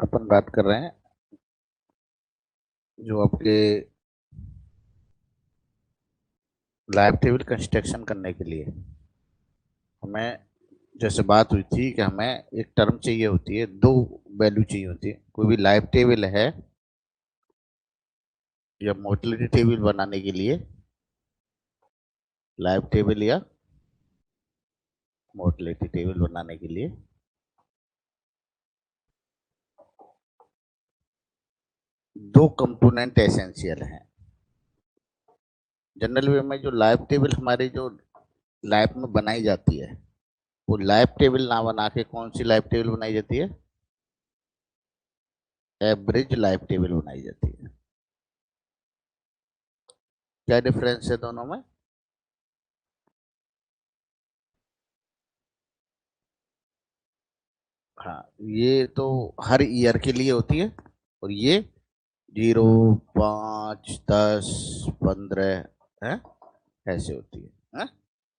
अपन बात कर रहे हैं जो आपके लाइव टेबल कंस्ट्रक्शन करने के लिए हमें जैसे बात हुई थी कि हमें एक टर्म चाहिए होती है, दो वैल्यू चाहिए होती है। कोई भी लाइव टेबल है या मोटिलिटी टेबल बनाने के लिए, लाइव टेबल या मोटिलिटी टेबल बनाने के लिए दो कंपोनेंट एसेंशियल हैं। जनरल वे में जो लाइव टेबल हमारी जो लाइव में बनाई जाती है, वो लाइव टेबल ना बना के कौन सी लाइव टेबल बनाई जाती है? एवरेज लाइव टेबल बनाई जाती है। क्या डिफरेंस है दोनों में? हाँ, ये तो हर ईयर के लिए होती है और ये 0, 5, 10, 15 है, ऐसे होती है।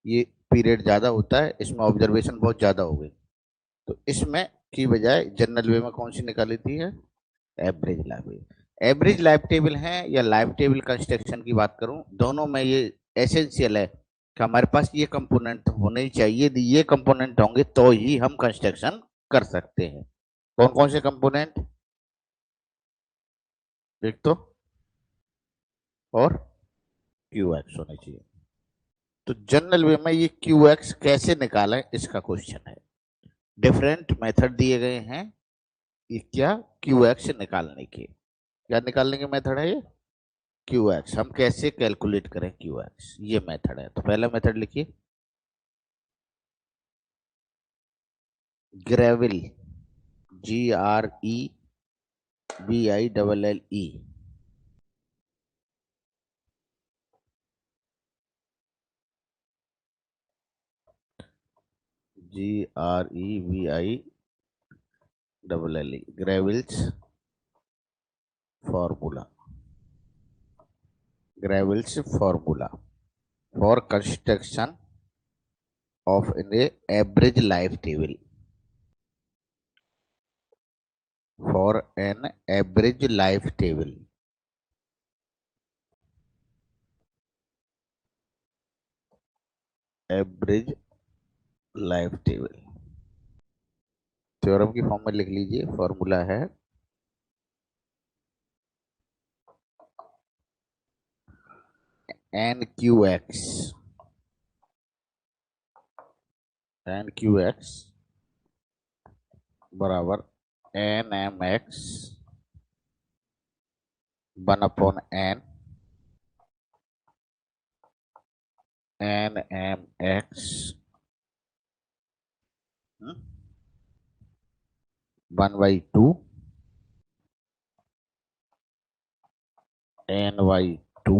ये पीरियड ज्यादा होता है, इसमें ऑब्जर्वेशन बहुत ज्यादा हो गई, तो इसमें की बजाय जनरल वे में कौन सी निकाली थी है? Average live. Average live table है या लाइव टेबल कंस्ट्रक्शन की बात करूं, दोनों में ये एसेंशियल है कि हमारे पास ये कंपोनेंट होने ही चाहिए। यदि ये कंपोनेंट होंगे तो ही हम कंस्ट्रक्शन कर सकते हैं। कौन कौन से कंपोनेंट? एक तो और क्यू एक्स होने चाहिए। तो जनरल वे में ये क्यू एक्स कैसे निकालें, इसका क्वेश्चन है। डिफरेंट मेथड दिए गए हैं ये क्या क्यू एक्स निकालने के। क्या निकालने के मेथड है ये? क्यू एक्स हम कैसे कैलकुलेट करें क्यू एक्स, ये मेथड है। तो पहला मेथड लिखिए, Greville, GREVILLE, GREVILLE, Greville's formula, Greville's formula for construction of an average life table, for an average life table, average life table। Theorem की फॉर्म में लिख लीजिए, फॉर्मूला है NQX, NQX बराबर NMX 1/n, NMX 1/2, N/2,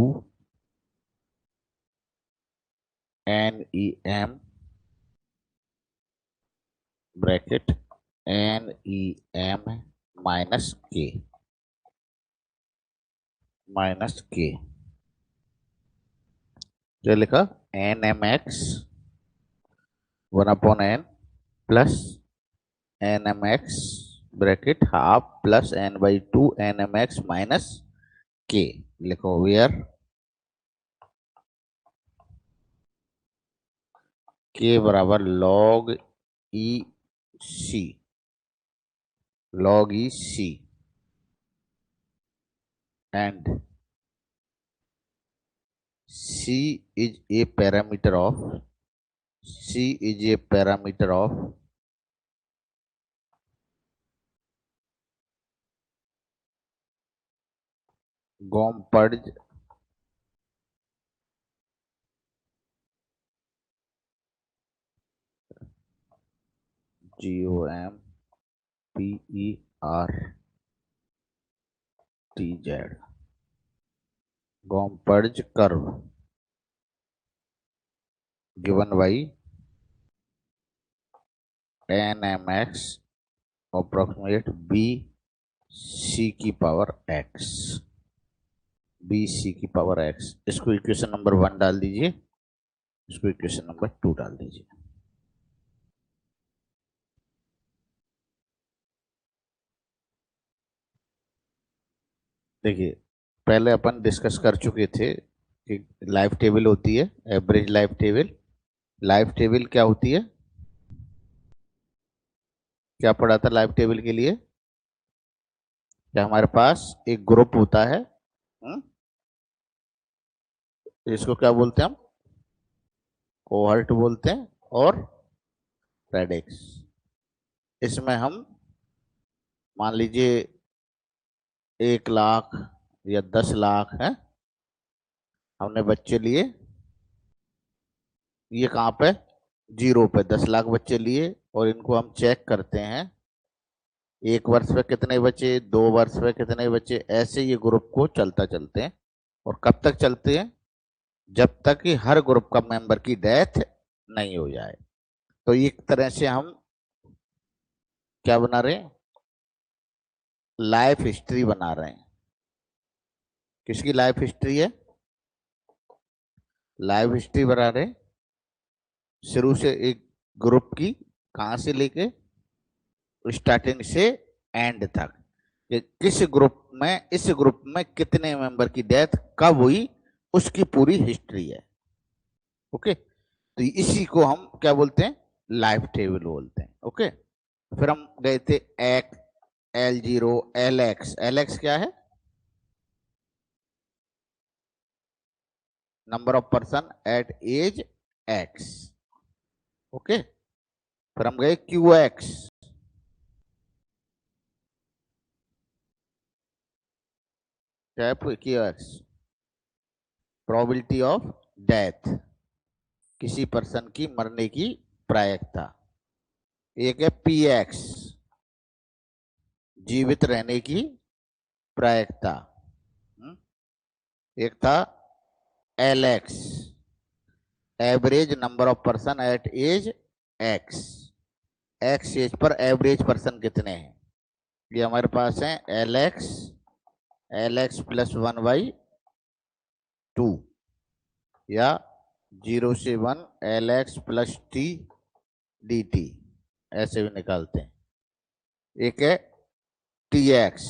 NEM bracket NEM -K, क्या लिखा? NMX 1/n plus NMX bracket half plus N/2 NMX -K। लिखो where K बराबर सी, log E C, and C is a parameter of Gompertz GOMPERTZ, Gompertz curve given by NMX approximate BC की power x, BC की power x। इसको equation number 1 डाल दीजिए, इसको equation number 2 डाल दीजिए। देखिए, पहले अपन डिस्कस कर चुके थे कि लाइफ टेबल होती है, average life table. Life table क्या होती है? क्या पढ़ा था लाइफ टेबल के लिए? क्या हमारे पास एक ग्रुप होता है, इसको क्या बोलते हैं हम? कोहर्ट बोलते हैं, और रेडिक्स। इसमें हम मान लीजिए 1 लाख या 10 लाख है, हमने बच्चे लिए। ये कहाँ पे? जीरो पे 10 लाख बच्चे लिए, और इनको हम चेक करते हैं 1 वर्ष में कितने बचे, 2 वर्ष में कितने बचे, ऐसे ये ग्रुप को चलता चलते हैं। और कब तक चलते हैं? जब तक कि हर ग्रुप का मेंबर की डेथ नहीं हो जाए। तो एक तरह से हम क्या बना रहे हैं? लाइफ हिस्ट्री बना रहे हैं। किसकी लाइफ हिस्ट्री है? लाइफ हिस्ट्री बना रहे हैं शुरू से एक ग्रुप की, कहां से लेके स्टार्टिंग से एंड तक, कि किस ग्रुप में, इस ग्रुप में कितने मेंबर की डेथ कब हुई, उसकी पूरी हिस्ट्री है। ओके, तो इसी को हम क्या बोलते हैं? लाइफ टेबल बोलते हैं। ओके, फिर हम गए थे L0 LX। LX क्या है? Number of person at age X। Okay, फिर हम गए QX। क्या है QX? प्रोबेबिलिटी ऑफ डेथ, किसी पर्सन की मरने की प्रायिकता। एक है PX, जीवित रहने की प्रायिकता। एक था LX, average number of person at age X। X age पर एवरेज पर्सन कितने हैं? ये हमारे पास है LX +1/2, या 0 से 1 LX + TDT, ऐसे भी निकालते हैं। एक है TX।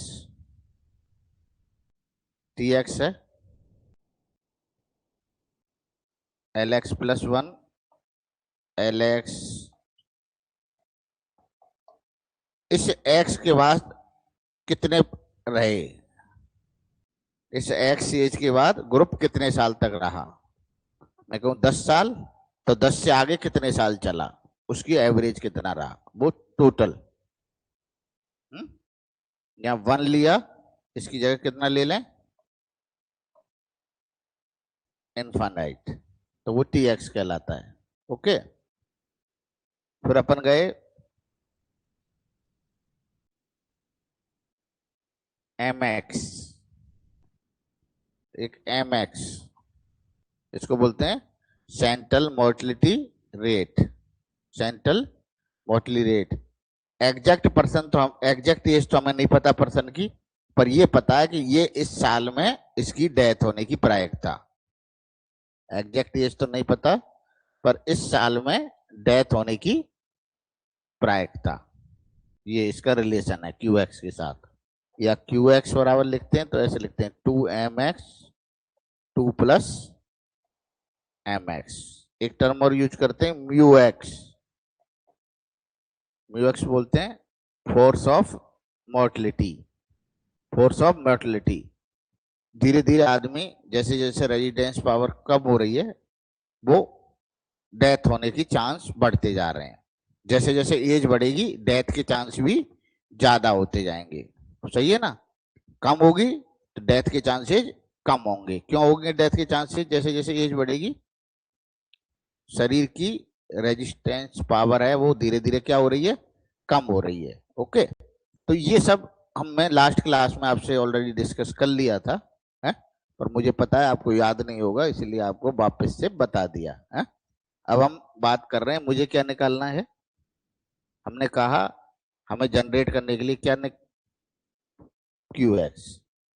TX है LX +1 LX। इस X के बाद कितने रहे? इस X एज के बाद ग्रुप कितने साल तक रहा? मैं कहूँ 10 साल, तो 10 से आगे कितने साल चला, उसकी एवरेज कितना रहा, वो टोटल। या 1 लिया, इसकी जगह कितना ले लें? इनफाइनाइट, तो वो TX कहलाता है। ओके, फिर अपन गए MX। एक MX, इसको बोलते हैं central mortality rate. Central mortality rate. Exact person तो हम, एग्जैक्ट एज तो हमें नहीं पता पर्सन की, पर ये पता है कि ये इस साल में इसकी डेथ होने की प्रायिकता। एग्जैक्ट एज तो नहीं पता, पर इस साल में डेथ होने की प्रायिकता, ये इसका रिलेशन है QX के साथ। या QX बराबर लिखते हैं तो ऐसे लिखते हैं 2MX 2 + MX। एक टर्म और यूज करते हैं म्यूएक्स। म्यूएक्स बोलते हैं force of mortality. Force of mortality, धीरे धीरे आदमी, जैसे जैसे रेजिडेंस पावर कम हो रही है, वो डेथ होने की चांस बढ़ते जा रहे हैं। जैसे जैसे एज बढ़ेगी, डेथ के चांस भी ज्यादा होते जाएंगे। सही है ना? कम होगी तो डेथ के चांसेस कम होंगे। क्यों होंगे डेथ के चांसेस? जैसे जैसे एज बढ़ेगी, शरीर की रेजिस्टेंस पावर है वो धीरे धीरे क्या हो रही है? कम हो रही है। ओके, तो ये सब मैं लास्ट क्लास में आपसे ऑलरेडी डिस्कस कर लिया था, है? पर मुझे पता है आपको याद नहीं होगा, इसलिए आपको वापस से बता दिया है। अब हम बात कर रहे हैं मुझे क्या निकालना है। हमने कहा हमें जनरेट करने के लिए क्या QX।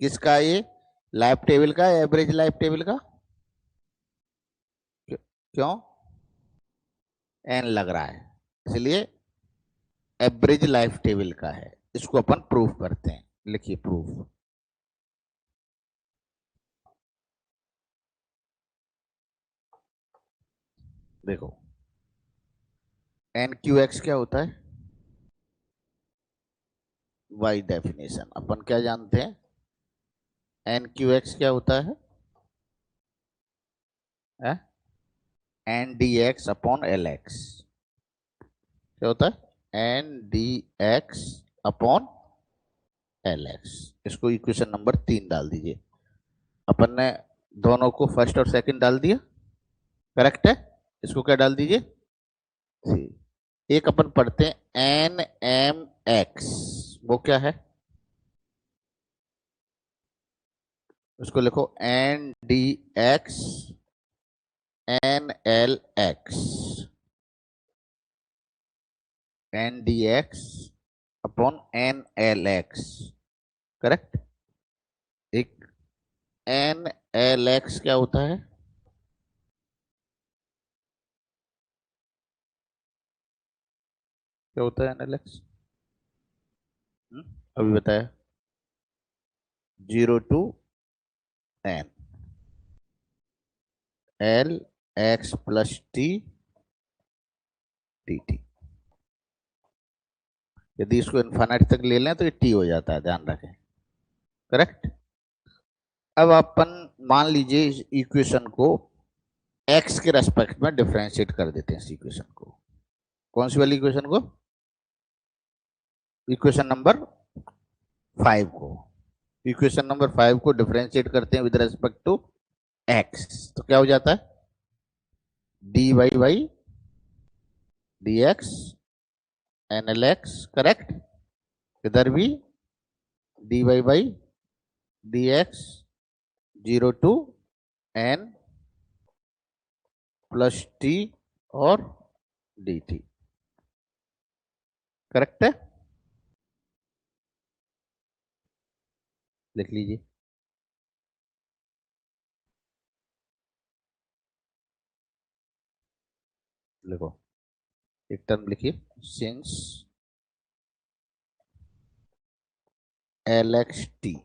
किसका? ये लाइफ टेबल का, एवरेज लाइफ टेबल का। क्यों? N लग रहा है, इसलिए एवरेज लाइफ टेबल का है। इसको अपन प्रूफ करते हैं। लिखिए प्रूफ। देखो एन क्यू एक्स क्या होता है, वाई डेफिनेशन अपन क्या जानते हैं, एन क्यू एक्स क्या होता है, n d x upon l x, क्या होता है n d x upon l x. इसको इक्वेशन नंबर 3 डाल दीजिए। अपन ने दोनों को फर्स्ट और सेकंड डाल दिया, करेक्ट है। इसको क्या डाल दीजिए, सी। एक अपन पढ़ते हैं एन एम एक्स, वो क्या है, उसको लिखो n d x n l x, n d x upon n l x, correct. एक एन एल एक्स क्या होता है, क्या होता है एन एल एक्स, अभी बताया, 0 to n L x plus T T T. यदि इसको इन्फाइनाइट तक ले लें तो ये टी हो जाता है, ध्यान रखें, करेक्ट। अब अपन मान लीजिए इस इक्वेशन को एक्स के रेस्पेक्ट में डिफरेंशिएट कर देते हैं इस इक्वेशन को। कौन सी वाली इक्वेशन को, इक्वेशन नंबर 5 को, इक्वेशन नंबर 5 को डिफरेंशिएट करते हैं विद रेस्पेक्ट टू एक्स, तो क्या हो जाता है d y by d x n l x, correct. इधर भी d y by d x 0 to n plus t और डी टी, करेक्ट है। लिख लीजिए, लिखो, एक टर्म लिखिए, since l x t,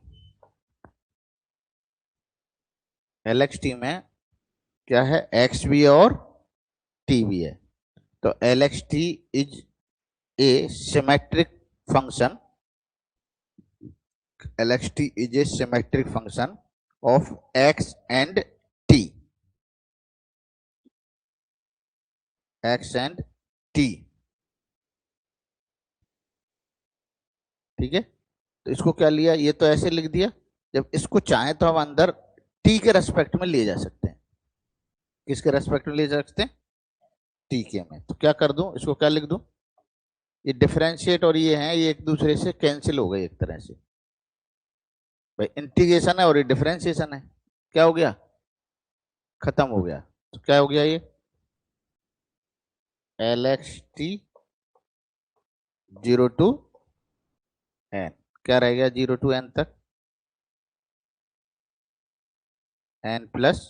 l x t में क्या है, एक्स भी है और टी भी है, तो L x T is a symmetric function, L x T is a symmetric function of x and T, x and T, ठीक है। तो इसको क्या लिया, ये तो ऐसे लिख दिया, जब इसको चाहे तो हम अंदर टी के रेस्पेक्ट में ले जा सकते हैं, किसके रेस्पेक्ट में ले जा सकते हैं, टी के में। तो क्या कर दूं, इसको क्या लिख दूं, ये डिफरेंशिएट और ये है, ये एक दूसरे से कैंसिल हो गए एक तरह से, भाई इंटीग्रेशन है और ये डिफरेंशिएशन है, क्या हो गया, खत्म हो गया। तो क्या हो गया, ये L x T 0 to n, क्या रह गया 0 to n तक, n प्लस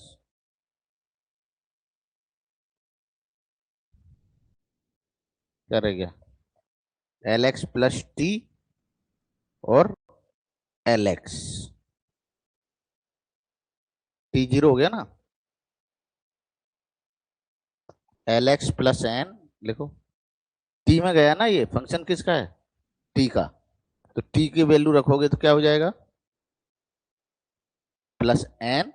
क्या रह गया, एल एक्स प्लस टी और एल एक्स, टी 0 हो गया ना, एल एक्स प्लस एन, लिखो, टी में गया ना, ये फंक्शन किसका है, टी का, तो टी की वैल्यू रखोगे तो क्या हो जाएगा, प्लस एन,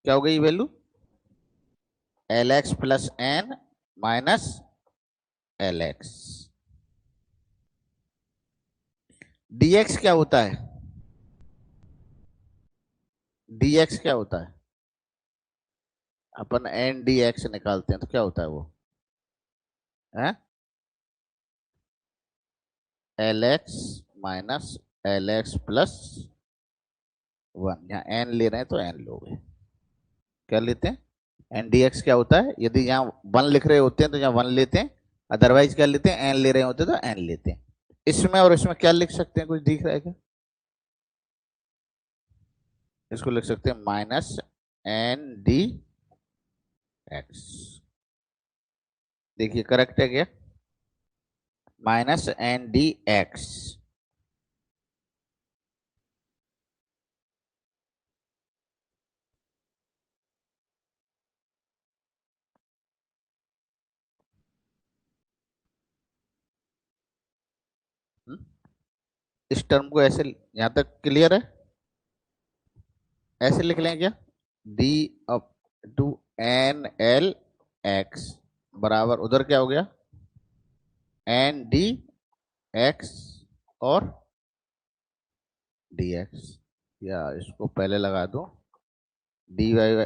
क्या हो गई value, l x plus n minus l x. D x क्या होता है, डीएक्स क्या होता है, अपन एन डी एक्स निकालते हैं तो क्या होता है वो, है L x minus l x plus 1, यहाँ एन ले रहे हैं तो एन लोगे, क्या लेते हैं, एन डी एक्स क्या होता है, यदि यहाँ 1 लिख रहे होते हैं तो यहाँ 1 लेते हैं, अदरवाइज क्या लेते हैं, एन ले रहे होते हैं तो एन लेते हैं। इसमें और इसमें क्या लिख सकते हैं, कुछ दिख रहा है क्या, इसको लिख सकते हैं माइनस एन डी एक्स, देखिए करेक्ट है क्या, माइनस एन डी एक्स, हम्म? इस टर्म को ऐसे, यहां तक क्लियर है? ऐसे लिख लें क्या? D up to n l x बराबर उधर क्या हो गया, एन डी एक्स और डी एक्स, या इसको पहले लगा दो, डी वाई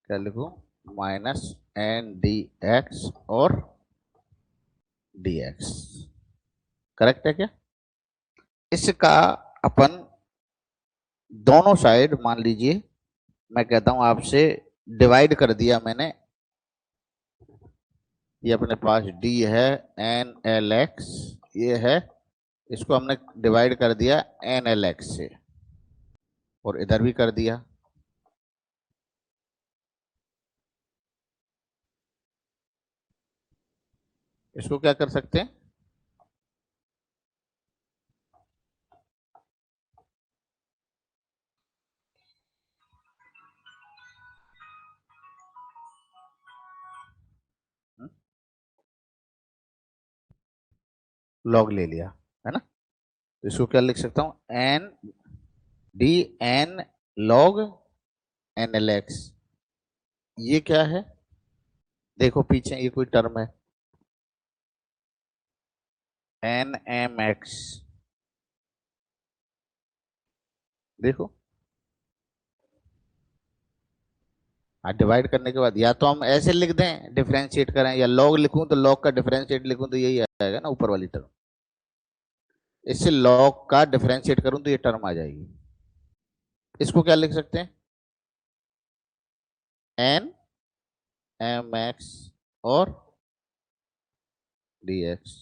क्या लिखूं, माइनस एन डी एक्स और डी एक्स। करेक्ट है क्या? इसका अपन दोनों साइड मान लीजिए, मैं कहता हूं आपसे, डिवाइड कर दिया मैंने। ये अपने पास डी है एन एल एक्स, ये है, इसको हमने डिवाइड कर दिया एन एल एक्स से, और इधर भी कर दिया। इसको क्या कर सकते हैं, लॉग ले लिया, है ना? तो इसको क्या लिख सकता हूं, n d n log n l x. ये क्या है, देखो पीछे ये कोई टर्म है, एन एम एक्स, देखो। हाँ, डिवाइड करने के बाद या तो हम ऐसे लिख दें डिफरेंशिएट करें, या लॉग लिखूं तो लॉग का डिफरेंशिएट लिखूं तो यही आएगा ना ऊपर वाली टर्म। इससे लॉग का डिफरेंशिएट करूं तो ये टर्म आ जाएगी। इसको क्या लिख सकते हैं, एन एम एक्स और डी एक्स,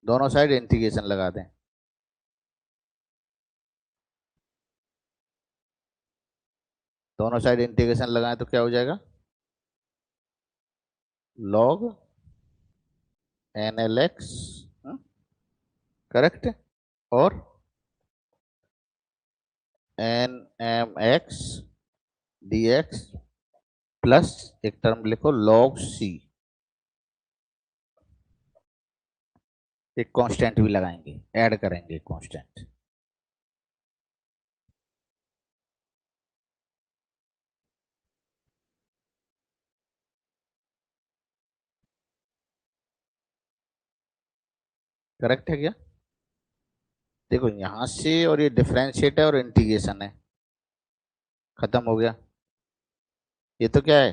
दोनों साइड इंटीग्रेशन लगा दें। दोनों साइड इंटीग्रेशन लगाएं तो क्या हो जाएगा, log n l x, correct, और n M x d x plus एक टर्म लिखो लॉग सी, एक कांस्टेंट भी लगाएंगे, ऐड करेंगे कांस्टेंट। करेक्ट है क्या? देखो यहां से, और ये डिफरेंशिएट है और इंटीग्रेशन है, खत्म हो गया। ये तो क्या है,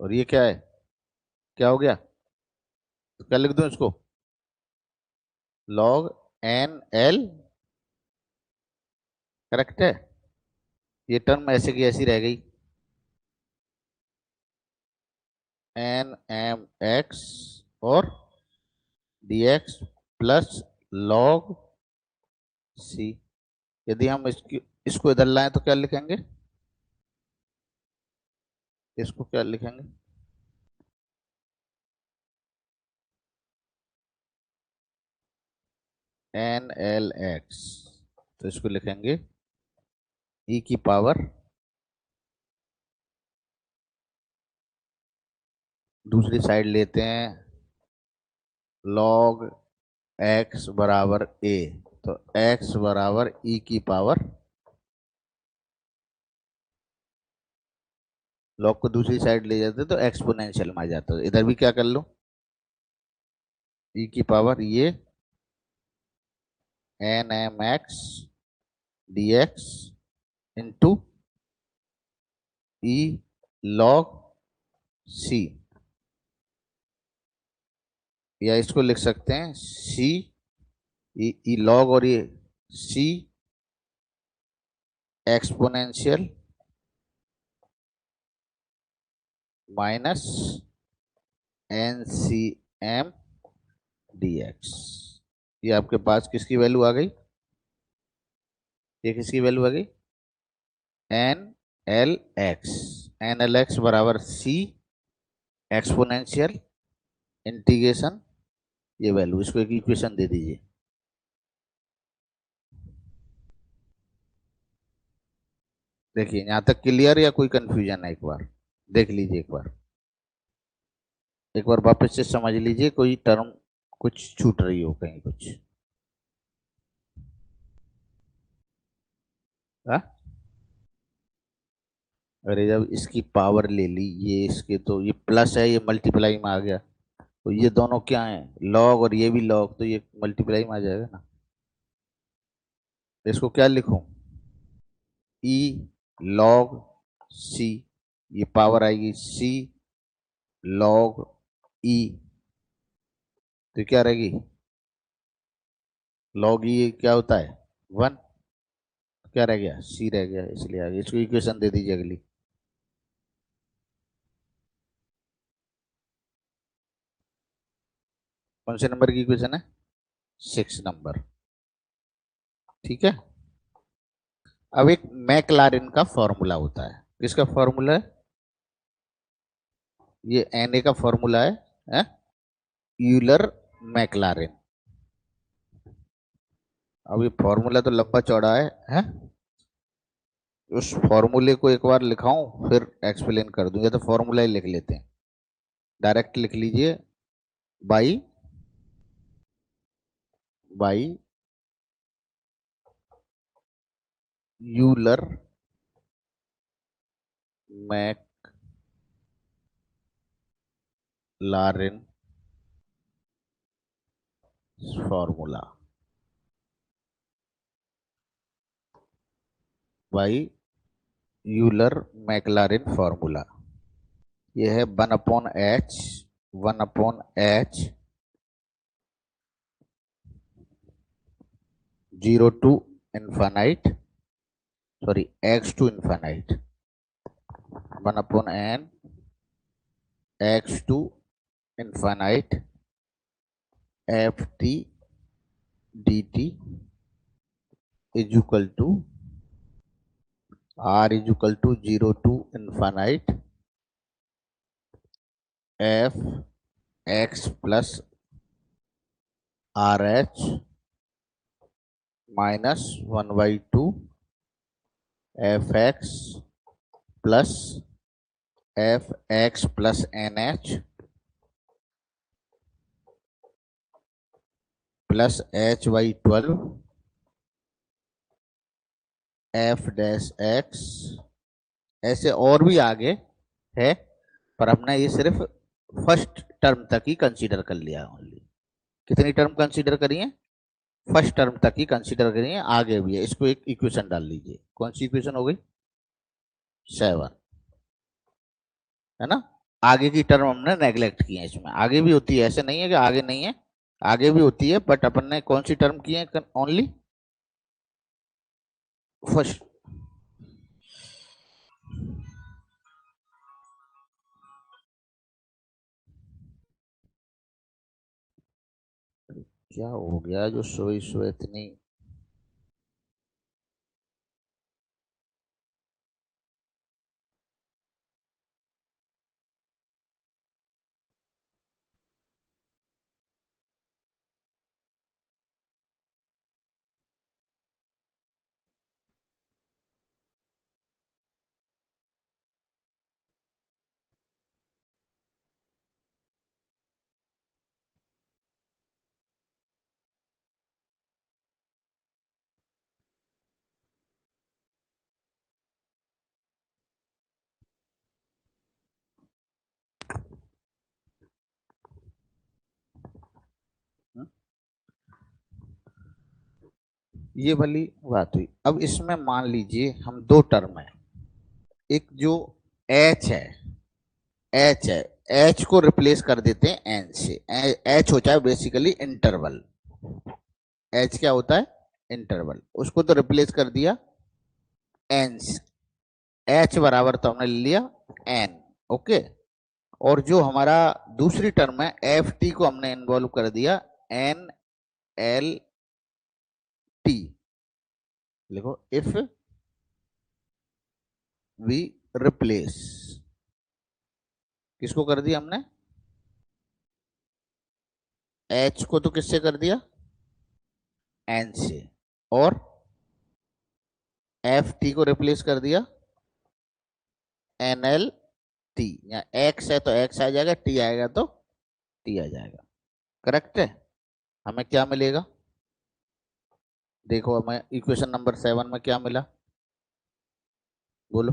और ये क्या है, क्या हो गया? तो क्या लिख दूं इसको, लॉग एन एल, करेक्ट है? ये टर्म ऐसे की ऐसी रह गई, एन एम एक्स और d x plus log c. यदि हम इसको इधर लाएं तो क्या लिखेंगे, इसको क्या लिखेंगे, एन एल एक्स, तो इसको लिखेंगे ई की पावर, दूसरी साइड लेते हैं, लॉग एक्स बराबर ए, तो एक्स बराबर ई की पावर, लॉग को दूसरी साइड ले जाते तो एक्सपोनेंशियल में आ जाता, इधर भी क्या कर लो, ई की पावर ये n M x d x into e log c, या इसको लिख सकते हैं सी ई लॉग, और ये c exponential minus n c m d x. ये आपके पास किसकी वैल्यू आ गई, ये किसकी वैल्यू आ गई, n l x, n l x बराबर सी एक्सपोनेंशियल इंटीग्रेशन, ये वैल्यू, इसको एक इक्वेशन दे दीजिए। देखिए यहां तक क्लियर या कोई कंफ्यूजन है, एक बार देख लीजिए एक बार। एक बार वापस से समझ लीजिए, कोई टर्म कुछ छूट रही हो कहीं कुछ। हाँ, अरे जब इसकी पावर ले ली, ये इसके तो ये प्लस है, ये मल्टीप्लाई में आ गया, तो ये दोनों क्या है, लॉग, और ये भी लॉग, तो ये मल्टीप्लाई में आ जाएगा ना। इसको क्या लिखूं, ई लॉग सी, ये पावर आएगी सी लॉग ई, तो क्या रहेगी, लॉग ई क्या होता है 1, क्या रह गया, सी रह गया, इसलिए आगे इसको इक्वेशन दे दीजिए अगली। कौन से नंबर की इक्वेशन है, 6 नंबर। ठीक है। अब एक मैक्लारेन का फॉर्मूला होता है, किसका फॉर्मूला है, ये एन ए का फॉर्मूला है? Euler McLaren. अब ये फॉर्मूला तो लंबा चौड़ा है? उस फॉर्मूले को एक बार लिखाऊं फिर एक्सप्लेन कर दूंगा, तो फॉर्मूला ही लिख लेते हैं, डायरेक्ट लिख लीजिए, by by Euler McLaren formula, by Euler McLaren formula. ये है 1/h, 1/h, 0 to infinite, sorry x to infinite, 1/n, x to infinite, ft dt is equal to r is equal to 0 to infinite f x plus rh minus 1/2 fx plus fx plus nh plus h/12 f dash x। ऐसे और भी आगे है, पर हमने ये सिर्फ first term तक ही कंसीडर कर लिया ओनली। कितनी टर्म कंसीडर करी है, फर्स्ट टर्म तक ही कंसीडर करी है, आगे भी है, इसको एक इक्वेशन डाल लीजिए, कौन सी इक्वेशन हो गई, 7, है ना। आगे की टर्म हमने नेग्लेक्ट की है, इसमें आगे भी होती है, ऐसे नहीं है कि आगे नहीं है, आगे भी होती है, बट अपन ने कौन सी टर्म की है, ओनली फर्स्ट। क्या हो गया जो सोई सोई इतनी, ये वाली बात हुई। अब इसमें मान लीजिए हम दो टर्म है, एक जो एच है, एच है, एच को रिप्लेस कर देते हैं एन से। एच होता है बेसिकली इंटरवल, एच क्या होता है, इंटरवल, उसको तो रिप्लेस कर दिया एन से, एच बराबर तो हमने ले लिया एन, ओके। और जो हमारा दूसरी टर्म है एफ टी को हमने इन्वॉल्व कर दिया एन एल टी। लिखो, इफ वी रिप्लेस, किसको कर दिया हमने, एच को तो किससे कर दिया, एन से, और एफ टी को रिप्लेस कर दिया एन एल टी। या एक्स है तो एक्स आ जाएगा, टी आएगा तो टी आ जाएगा। करेक्ट है। हमें क्या मिलेगा, देखो हमें इक्वेशन नंबर 7 में क्या मिला, बोलो।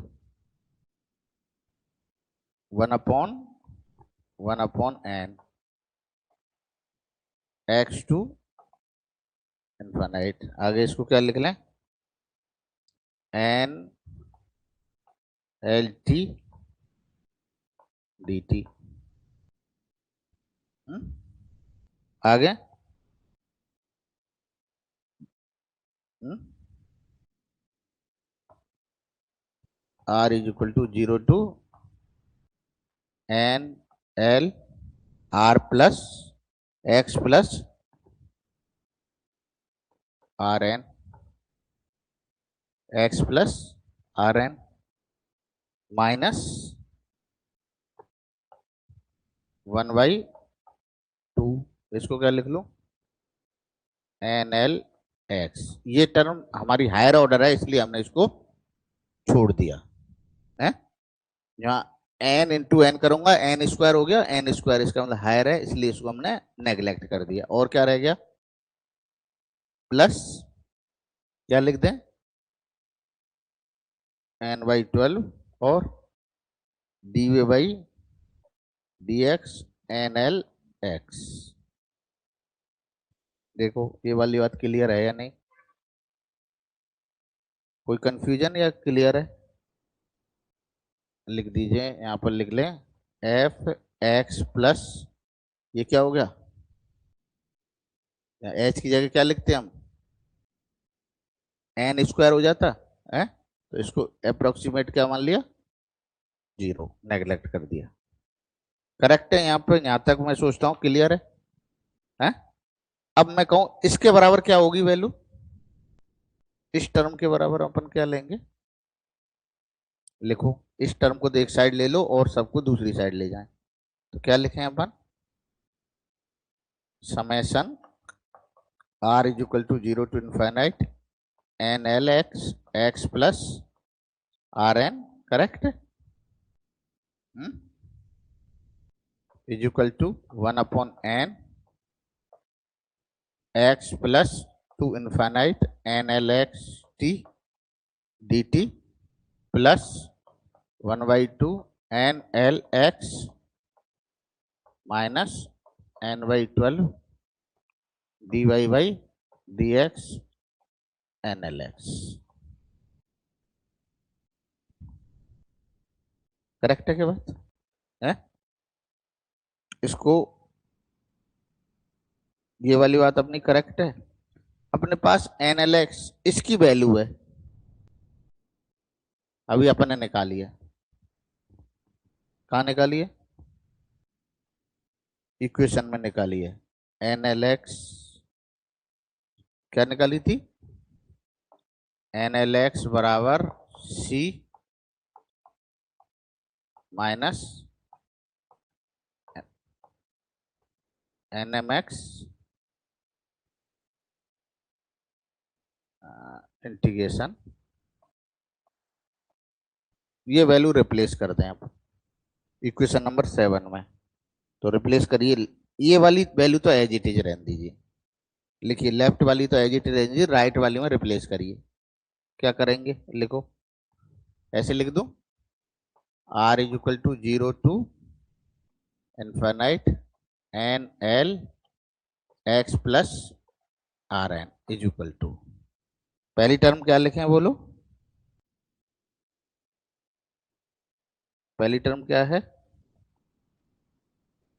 1/n x to infinite. आगे इसको क्या लिख लें, n l t dt। आगे r is equal to 0 to n l r plus x plus r n, x plus r n minus 1/2। इसको क्या लिख लूं, एन एल एक्स। ये टर्म हमारी हायर ऑर्डर है इसलिए हमने इसको छोड़ दिया है। यहाँ एन इंटू एन करूंगा, एन स्क्वायर हो गया, एन स्क्वायर इसका मतलब हायर है इसलिए इसको हमने नेग्लेक्ट कर दिया। और क्या रह गया, प्लस क्या लिख दें, n/12 और dy by dx n l x. देखो ये वाली बात क्लियर है या नहीं, कोई कंफ्यूजन या क्लियर है? लिख दीजिए, यहाँ पर लिख लें एफ एक्स प्लस, ये क्या हो गया, एच की जगह क्या लिखते हैं हम, एन स्क्वायर हो जाता है, तो इसको अप्रोक्सीमेट क्या मान लिया, 0, नेग्लेक्ट कर दिया। करेक्ट है, यहाँ पे यहाँ तक मैं सोचता हूँ क्लियर है? अब मैं कहूँ इसके बराबर क्या होगी वैल्यू, इस टर्म के बराबर अपन क्या लेंगे, लिखो इस टर्म को एक साइड ले लो और सबको दूसरी साइड ले जाएं, तो क्या लिखें अपन, summation r is equal to 0 to infinite n l x x plus r n. Correct is equal to 1/n x plus to infinite n l x t d t plus 1/2 n l x minus n/12 dy by d x n l x. Correct है क्या बात है? इसको, ये वाली बात अपनी correct है। अपने पास एन एल एक्स इसकी वैल्यू है, अभी अपन ने निकाली है, कहाँ निकाली है, इक्वेशन में निकाली है। एन एल एक्स क्या निकाली थी, एन एल एक्स बराबर c minus n M x integration, ये वैल्यू रिप्लेस कर दें आप इक्वेशन नंबर 7 में, तो रिप्लेस करिए, ये वाली वैल्यू तो एज इट इज रहने दीजिए, लिखिए लेफ्ट वाली तो एज इट इज रहने दीजिए, राइट वाली में रिप्लेस करिए। क्या करेंगे, लिखो ऐसे लिख दूं, r is equal to 0 to infinite n l x plus r n is equal to, पहली टर्म क्या लिखें बोलो, पहली टर्म क्या है,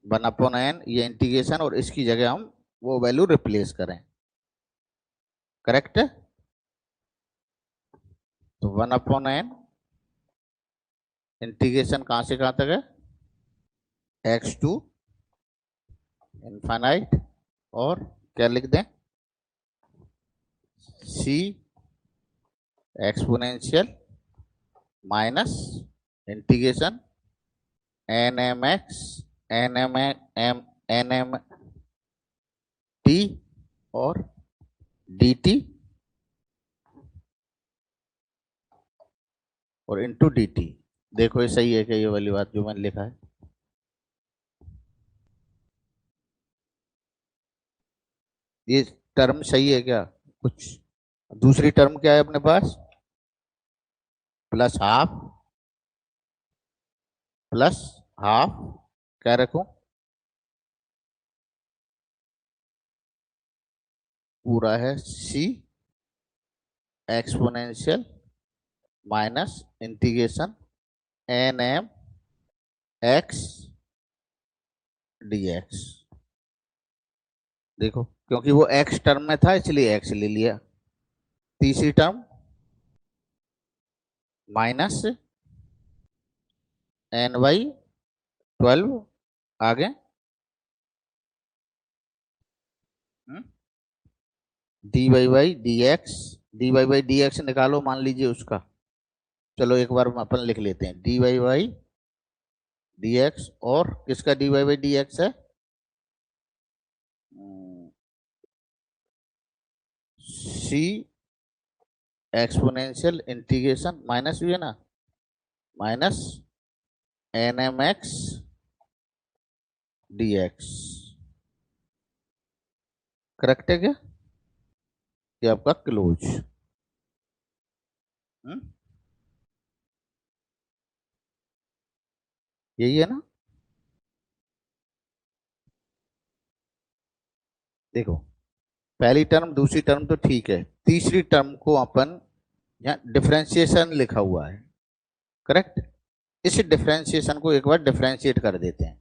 1/n, ये इंटीग्रेशन, और इसकी जगह हम वो वैल्यू रिप्लेस करें। करेक्ट है, तो 1/n इंटीग्रेशन कहां से कहां तक है, एक्स टू इनफाइनाइट, और क्या लिख दें, c exponential minus integration n M x n m m n m t और डी टी और इंटू डी टी। देखो ये सही है क्या, ये वाली बात जो मैंने लिखा है, ये टर्म सही है क्या? कुछ दूसरी टर्म क्या है अपने पास? प्लस हाफ, प्लस हाफ, क्या रखूं? पूरा है c exponential minus integration n M x d x. देखो, क्योंकि वो एक्स टर्म में था इसलिए एक्स ले लिया। तीसरी टर्म माइनस एन बाई 12, आगे d y by d x. D y by d x निकालो, मान लीजिए उसका। चलो एक बार हम अपन लिख लेते हैं, d y by d x. और किसका d y by d x है? सी एक्सपोनेंशियल इंटीग्रेशन माइनस भी है ना, minus n M x d x. Correct है क्या? ये आपका क्लोज। यही है ना? देखो, पहली टर्म दूसरी टर्म तो ठीक है, तीसरी टर्म को अपन यहाँ डिफरेंशिएशन लिखा हुआ है, करेक्ट? इस डिफरेंशिएशन को एक बार डिफरेंशिएट कर देते हैं,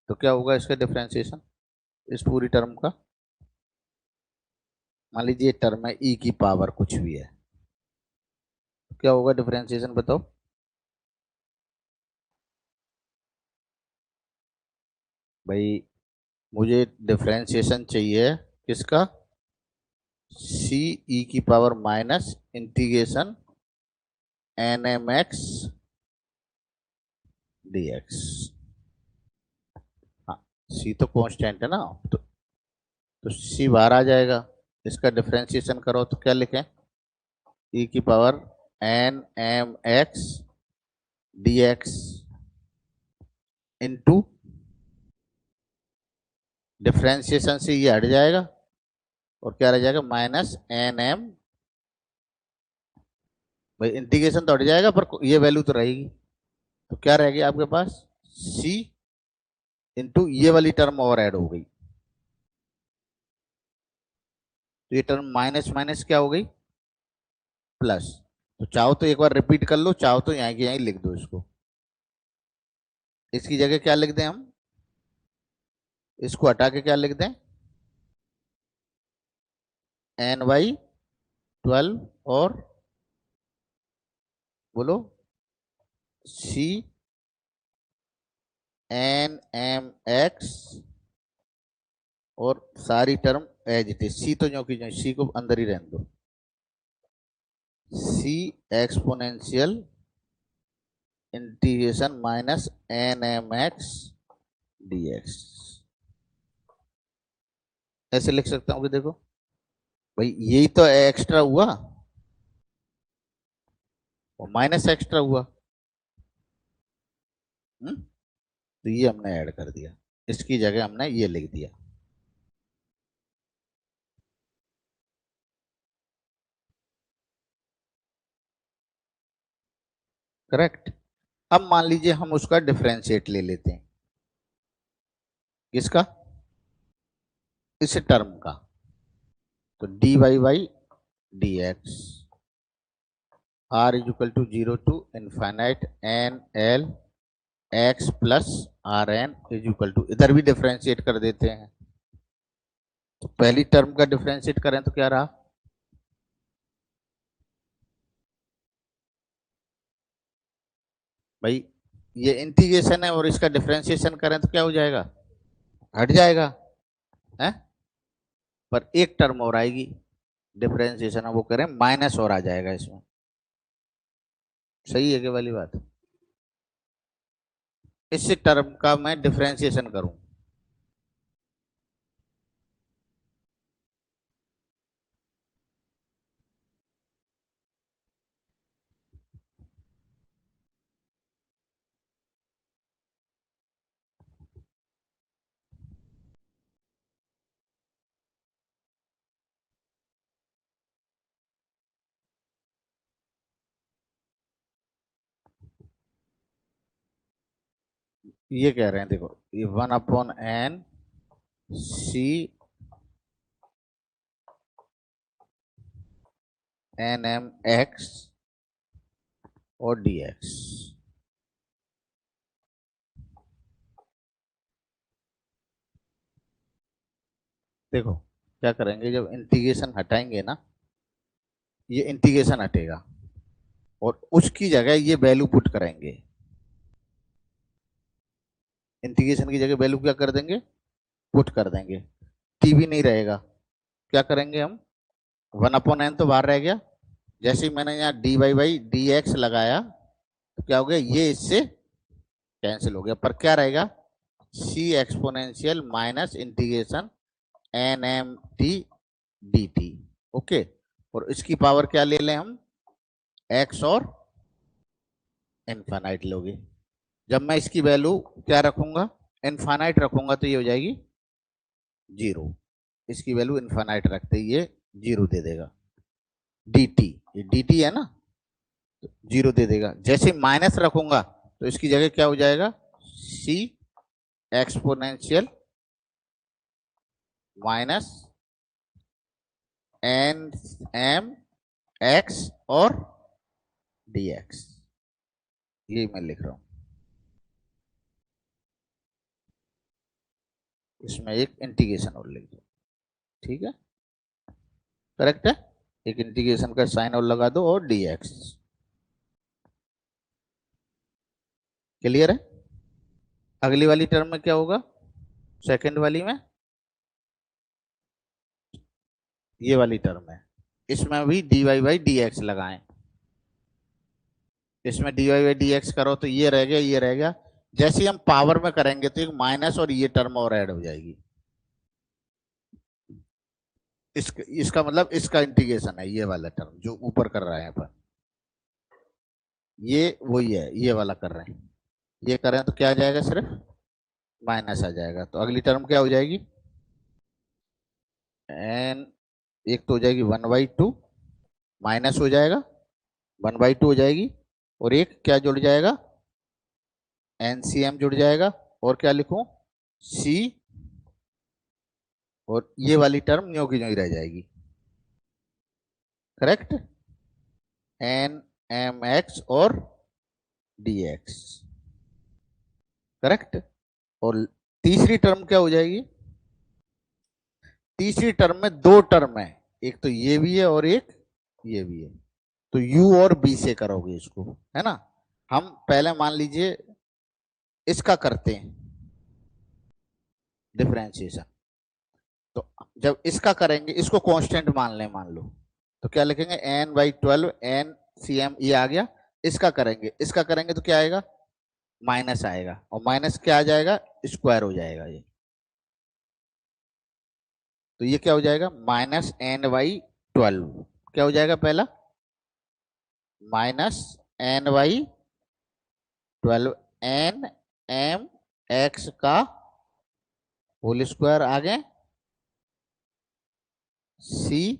तो क्या होगा इसका डिफरेंशिएशन इस पूरी टर्म का? मान लीजिए टर्म है ई की पावर कुछ भी है, तो क्या होगा डिफरेंशिएशन बताओ? भाई मुझे डिफरेंशिएशन चाहिए किसका? सी ई की power minus integration n M x d x. हाँ, सी तो कांस्टेंट है ना, तो सी बाहर आ जाएगा। इसका डिफरेंशिएशन करो तो क्या लिखें? ई की power n M x d x into, differentiation से ये हट जाएगा और क्या रह जाएगा? Minus n m. भाई इंटीग्रेशन तो हट जाएगा पर ये वैल्यू तो रहेगी, तो क्या रहेगी आपके पास? सी इंटू ये वाली टर्म और ऐड हो गई, तो ये टर्म माइनस माइनस क्या हो गई? प्लस। तो चाहो तो एक बार रिपीट कर लो, चाहो तो यहाँ की यहीं लिख दो इसको। इसकी जगह क्या लिख दें हम? इसको हटा के क्या लिख दें? एन बाई 12 और बोलो सी एन एम एक्स, और सारी टर्म एज इट इज, सी तो जो की जो, सी को अंदर ही रहने दो। C exponential integration minus n M x d x. ऐसे लिख सकता हूँ कि देखो भाई यही तो एक्स्ट्रा हुआ और माइनस एक्स्ट्रा हुआ। तो ये हमने ऐड कर दिया, इसकी जगह हमने ये लिख दिया। करेक्ट। अब मान लीजिए हम उसका डिफरेंशिएट ले लेते हैं, किसका? इस टर्म का। तो d y by d x r is equal to 0 to infinite n l x plus r n is equal to, इधर भी डिफरेंशिएट कर देते हैं। तो पहली टर्म का डिफरेंशिएट करें तो क्या रहा? भाई ये इंटीग्रेशन है और इसका डिफरेंशिएशन करें तो क्या हो जाएगा? हट जाएगा है, पर एक टर्म और आएगी डिफरेंशिएशन वो करें माइनस और आ जाएगा इसमें। सही है क्या वाली बात? इस टर्म का मैं डिफरेंशिएशन करूं, ये कह रहे हैं, देखो ये 1/n c n M x और डी एक्स। देखो क्या करेंगे, जब इंटीग्रेशन हटाएंगे ना, ये इंटीग्रेशन हटेगा और उसकी जगह ये वैल्यू पुट करेंगे। इंटीग्रेशन की जगह वैल्यू क्या कर देंगे, पुट कर देंगे। टी भी नहीं रहेगा, क्या करेंगे हम, 1/n तो बाहर रह गया। जैसे ही मैंने यहाँ d y by d x लगाया तो क्या हो गया, ये इससे कैंसिल हो गया, पर क्या रहेगा, c exponential minus integration n m t d t. Okay, और इसकी पावर क्या ले लें हम, एक्स और इनफाइनाइट लोगे। जब मैं इसकी वैल्यू क्या रखूंगा, इनफाइनाइट रखूंगा तो ये हो जाएगी जीरो। इसकी वैल्यू इनफाइनाइट रखते ही ये जीरो दे देगा। डी टी, ये डी टी है ना, तो जीरो दे देगा। जैसे माइनस रखूंगा तो इसकी जगह क्या हो जाएगा, c exponential minus n M x और डी एक्स। ये मैं लिख रहा हूं, इसमें एक इंटीग्रेशन और लिख दो। ठीक है, करेक्ट है। एक इंटीग्रेशन का साइन और लगा दो और डी एक्स। क्लियर है। अगली वाली टर्म में क्या होगा, सेकंड वाली में, ये वाली टर्म है, इसमें भी d y by d x लगाएं। इसमें d y by d x करो तो ये रह गया, ये रह गया। जैसे ही हम पावर में करेंगे तो एक माइनस और ये टर्म और ऐड हो जाएगी। इसका मतलब इसका इंटीग्रेशन है, ये वाला टर्म जो ऊपर कर रहे हैं अपन, ये वही है, ये वाला कर रहे हैं। ये करें तो क्या आ जाएगा, सिर्फ माइनस आ जाएगा। तो अगली टर्म क्या हो जाएगी, एन, एक तो हो जाएगी 1/2 माइनस हो जाएगा, 1/2 हो जाएगी, और एक क्या जुड़ जाएगा, एनसीएम जुड़ जाएगा। और क्या लिखूं, सी, और ये वाली टर्म न्यू की न्यू ही रह जाएगी। करेक्ट, एन एम एक्स और डी एक्स। करेक्ट। और तीसरी टर्म क्या हो जाएगी, तीसरी टर्म में दो टर्म है, एक तो ये भी है और एक ये भी है। तो u और b से करोगे इसको, है ना। हम पहले मान लीजिए इसका करते हैं डिफरेंशिएशन। तो जब इसका करेंगे, इसको कांस्टेंट मान लें, मान लो, तो क्या लिखेंगे, n/12 एन सी एम, ये आ गया। इसका करेंगे, इसका करेंगे तो क्या आएगा, माइनस आएगा, और माइनस क्या आ जाएगा, स्क्वायर हो जाएगा ये। तो ये क्या हो जाएगा, -n/12 क्या हो जाएगा, पहला -n/12 एन एम एक्स का होल स्क्वायर, आगे सी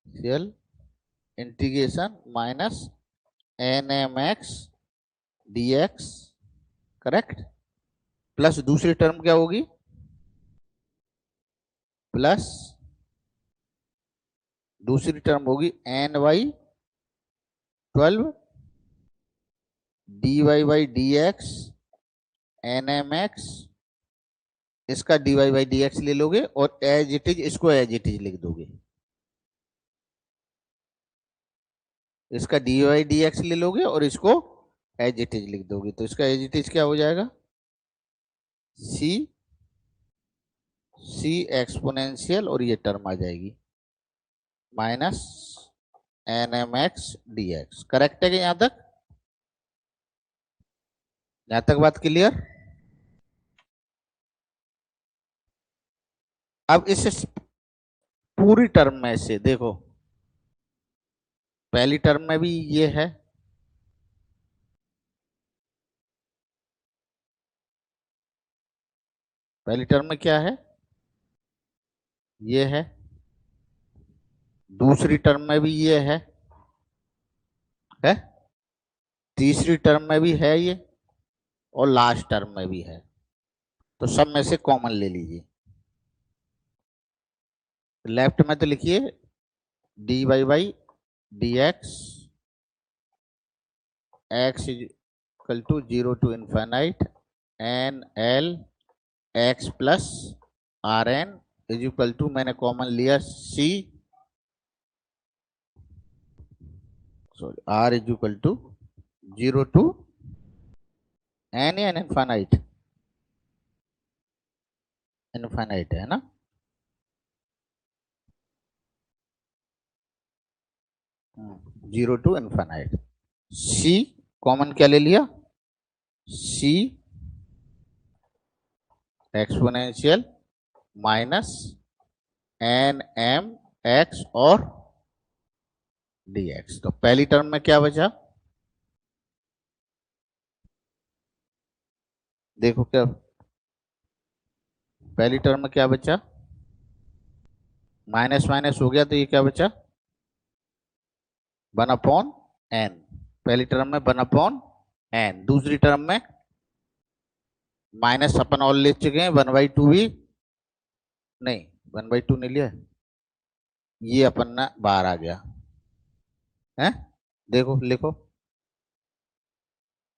यल integration minus n M x d x. Correct. Plus दूसरी टर्म क्या होगी, प्लस दूसरी टर्म होगी n/12 dy by d x n M x. इसका dy बाई डी एक्स ले लोगे और एज इट इज इसको एज इट इज लिख दोगे। इसका dy बाई डी एक्स ले लोगे और इसको एज इट इज लिख दोगे। तो इसका एज इट इज क्या हो जाएगा, सी सी एक्सपोनेंशियल, और ये टर्म आ जाएगी minus n M x d x. Correct है कि यहां तक, यहां तक बात क्लियर। अब इस पूरी टर्म में से देखो, पहली टर्म में भी ये है, पहली टर्म में क्या है, ये है। दूसरी टर्म में भी ये है, तीसरी टर्म में भी है ये, और लास्ट टर्म में भी है, तो सब में से कॉमन ले लीजिए। लेफ्ट में तो लिखिए d y by d x is equal to 0 to infinite n l x plus r n is equal to, मैंने कॉमन लिया c, sorry r is equal to 0 to n n infinite, infinite है ना। Zero to infinite. C common क्या ले लिया, c exponential minus n M x और d x. तो पहली टर्म में क्या बचा, देखो क्या पहली टर्म में क्या बचा, माइनस माइनस हो गया, तो ये क्या बचा 1/n। पहली टर्म में 1/n, दूसरी टर्म में माइनस अपन और ले चुके हैं, 1/2 भी नहीं, 1/2 नहीं लिया, ये अपन ना बाहर आ गया है। देखो लिखो,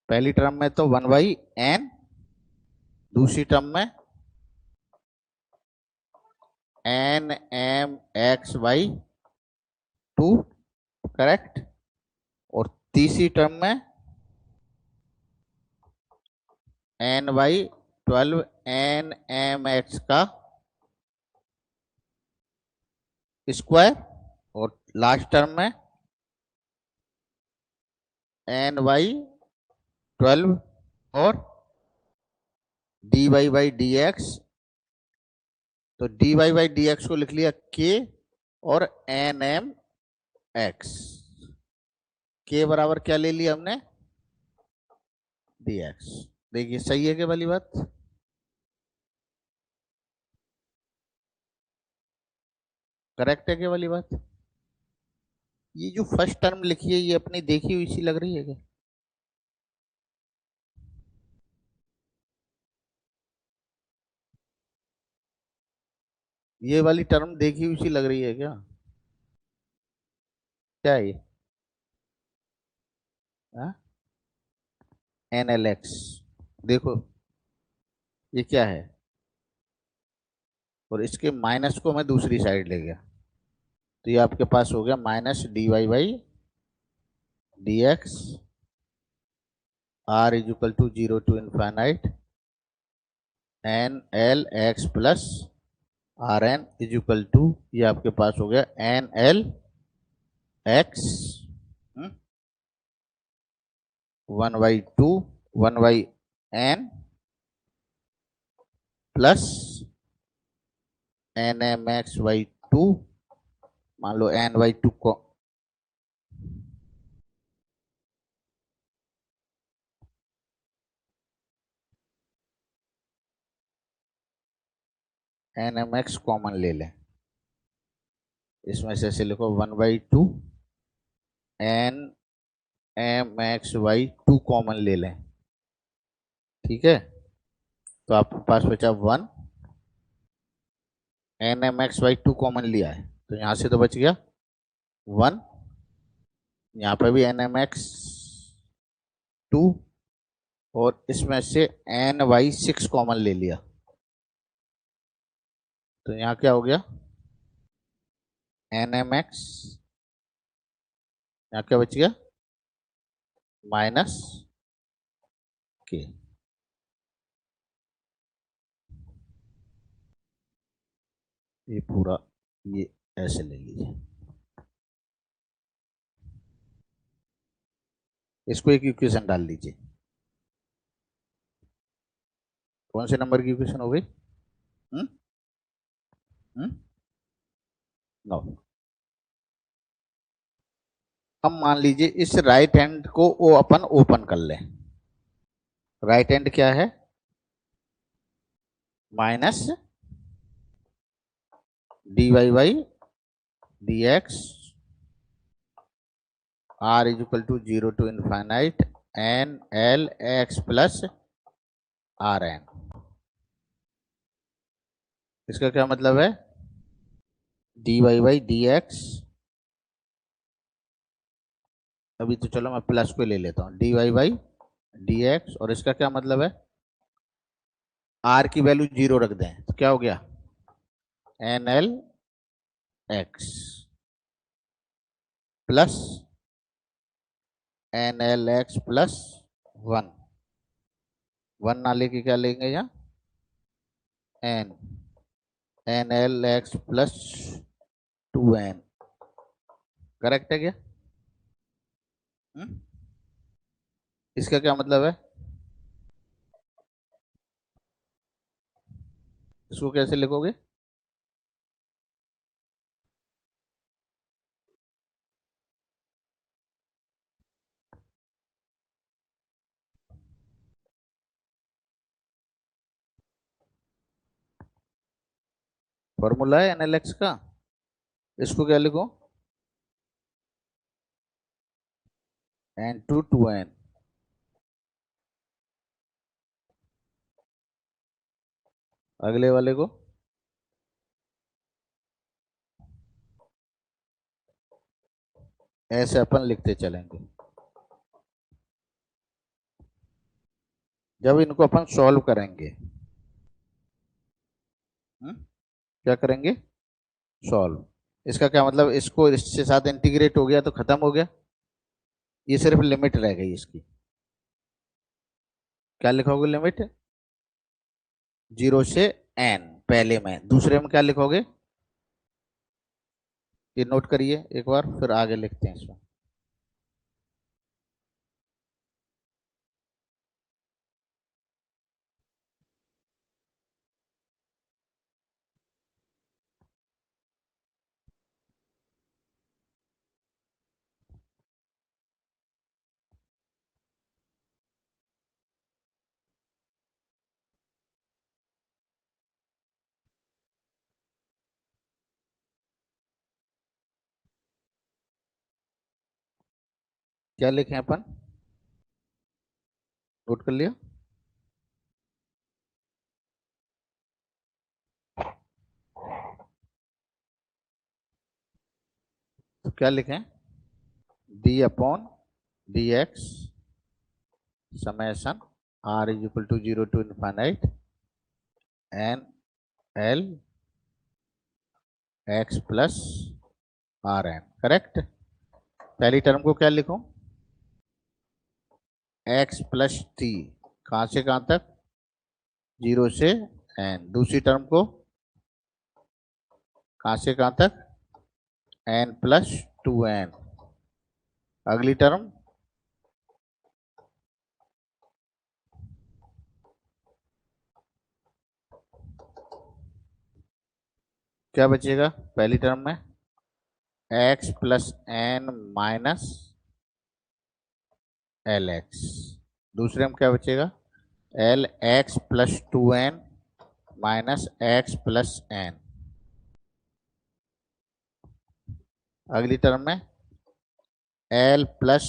पहली टर्म में तो 1/n, दूसरी टर्म में n M x by 2, correct, और तीसरी टर्म में n by 12 n M x का स्क्वायर, और लास्ट टर्म में एन बाई 12 और d y by d x. तो d y by d x को लिख लिया के और एन एम एक्स, के बराबर क्या ले लिया हमने डी एक्स। देखिए सही है क्या वाली बात, करेक्ट है क्या वाली बात। ये जो फर्स्ट टर्म लिखी है ये अपनी देखी हुई सी लग रही है क्या, ये वाली टर्म देखी हुई सी लग रही है क्या, क्या है ये एन एल एक्स, देखो ये क्या है, और इसके माइनस को मैं दूसरी साइड ले गया, तो ये आपके पास हो गया minus d y by d x r is equal to 0 to infinite n l x plus r n is equal to, ये आपके पास हो गया n l x 1/2 1/n plus n M x by 2, मान लो n/2 को N M x common ले लें, इसमें से ऐसे लिखो 1/2 n M x by 2 common ले लें, ठीक है। तो आपके पास बचा 1, n M x by 2 common लिया है, तो यहां से तो बच गया 1, यहाँ पे भी एन एम एक्स 2, और इसमें से एन वाई 6 कॉमन ले लिया, तो यहाँ क्या हो गया एन एम एक्स, यहाँ क्या बच गया माइनस के। ये पूरा ये ऐसे ले लीजिए, इसको एक इक्वेशन डाल लीजिए, कौन से नंबर की इक्वेशन हो गई, नो। अब मान लीजिए इस राइट हैंड को वो अपन ओपन कर लें, राइट हैंड क्या है minus d y by d x r is equal to 0 to infinite n l x plus r n. इसका क्या मतलब है? D y by d x. अभी तो चलो मैं प्लस को ले लेता हूँ, d y by d x. और इसका क्या मतलब है? आर की वैल्यू 0 रख दें तो क्या हो गया? N l x plus n l x plus 1। 1 ना लेके क्या लेंगे यहाँ? N n l x plus 2n। Correct है क्या? हम्म? इसका क्या मतलब है? इसको कैसे लिखोगे? फॉर्मूला है एन एल एक्स का। इसको क्या लिखो? N to two n. अगले वाले को ऐसे अपन लिखते चलेंगे। जब इनको अपन सॉल्व करेंगे, क्या करेंगे? सॉल्व। इसका क्या मतलब? इसको इसके साथ इंटीग्रेट हो गया तो खत्म हो गया, ये सिर्फ लिमिट रह गई इसकी। क्या लिखोगे लिमिट? 0 से n पहले में, दूसरे में क्या लिखोगे? ये नोट करिए एक बार, फिर आगे लिखते हैं इसमें। क्या लिखें अपन? नोट कर लिया? तो क्या लिखें? D upon d x summation r is equal to 0 to infinite n l x plus r n. Correct. पहली टर्म को क्या लिखूं? X plus t. कहां से कहां तक? 0 से एन। दूसरी टर्म को कहां से कहां तक? N plus 2n। अगली टर्म क्या बचेगा पहली टर्म में? X plus n minus l x. दूसरे में क्या बचेगा? L x plus 2n minus x plus n. अगली टर्म में l plus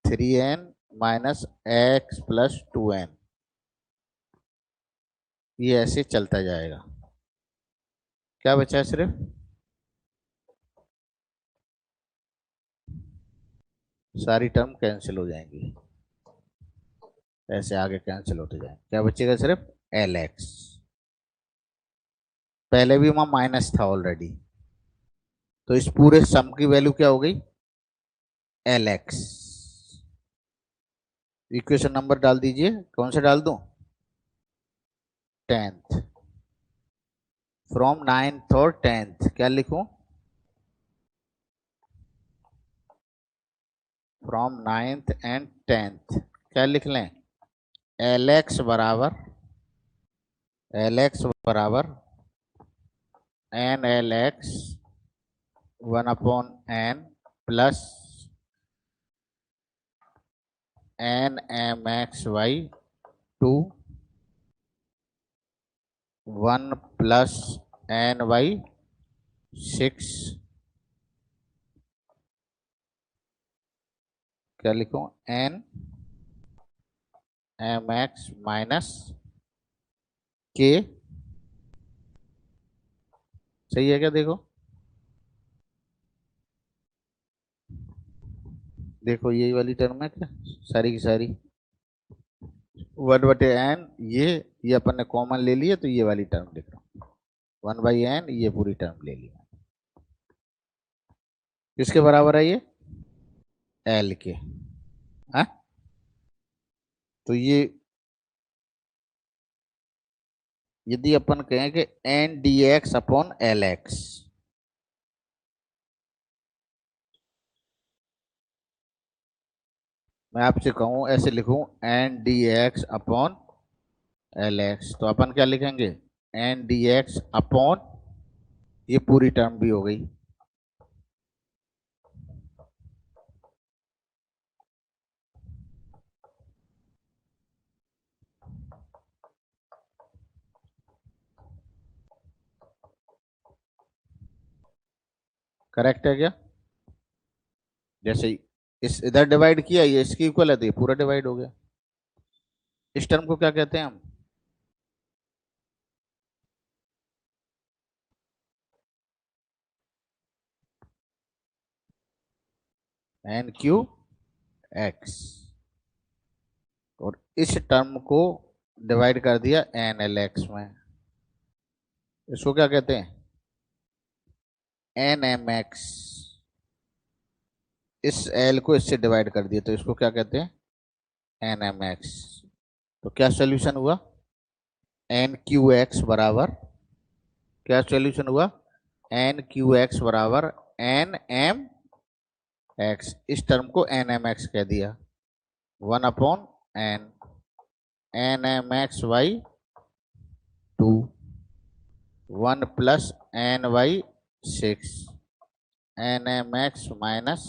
3n minus x plus 2n। ये ऐसे चलता जाएगा। क्या बचा है? सिर्फ सारी टर्म कैंसिल हो जाएंगी, ऐसे आगे कैंसिल होते जाएंगे। क्या बचेगा? सिर्फ एल एक्स। पहले भी वहां माइनस था ऑलरेडी, तो इस पूरे सम की वैल्यू क्या हो गई? L x. इक्वेशन नंबर डाल दीजिए। कौन सा डाल दूं? 10th। फ्रॉम 9th और 10th क्या लिखूं? फ्रॉम 9th एंड 10th क्या लिख लें? एल एक्स बराबर, एल एक्स बराबर n l x 1/n plus n M x y 2 1 plus n y 6। क्या लिखूं? एन एम एक्स माइनस के सही है क्या? देखो देखो यही वाली टर्म है क्या, सारी की सारी 1/n, ये अपन ने कॉमन ले लिया तो ये वाली टर्म लिख रहा हूँ, 1/n, ये पूरी टर्म ले लिया। किसके बराबर है ये? एल के। हाँ, तो ये यदि अपन कहें कि n d x upon l x, मैं आपसे कहूं ऐसे लिखूं n d x upon l x, तो अपन क्या लिखेंगे? एन डी एक्स अपॉन, ये पूरी टर्म भी हो गई, करेक्ट है क्या? जैसे ही इस इधर डिवाइड किया, ये इसकी इक्वल है तो ये पूरा डिवाइड हो गया। इस टर्म को क्या कहते हैं हम? एन क्यू एक्स, और इस टर्म को डिवाइड कर दिया एन एल एक्स में, इसको क्या कहते हैं? N M x. इस एल को इससे डिवाइड कर दिया तो इसको क्या कहते हैं? N M X. तो क्या सोल्यूशन हुआ? एन क्यू एक्स बराबर, क्या सोल्यूशन हुआ? एन क्यू एक्स बराबर एन एम एक्स, इस टर्म को एन एम एक्स कह दिया, 1/n, N M x by 2, 1 + n/6, N M X minus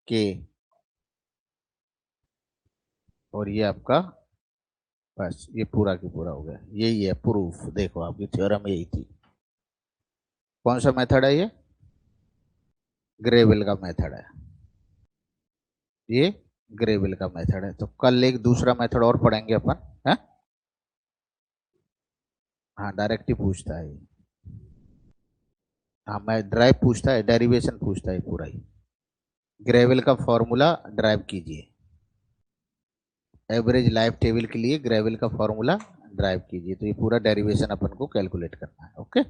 के, और ये आपका, बस ये पूरा की पूरा हो गया। यही है प्रूफ, देखो आपकी थ्योरम यही थी। कौन सा मेथड है ये? ग्रेविल का मेथड है ये, ग्रेविल का मेथड है। तो कल एक दूसरा मेथड और पढ़ेंगे अपन, है? हाँ, डायरेक्ट ही पूछता है ये। हाँ, मैं ड्राइव पूछता है, डेरिवेशन पूछता है पूरा ही। ग्रेविल का फॉर्मूला ड्राइव कीजिए, एवरेज लाइफ टेबल के लिए ग्रेविल का फॉर्मूला ड्राइव कीजिए, तो ये पूरा डेरिवेशन अपन को कैलकुलेट करना है। ओके।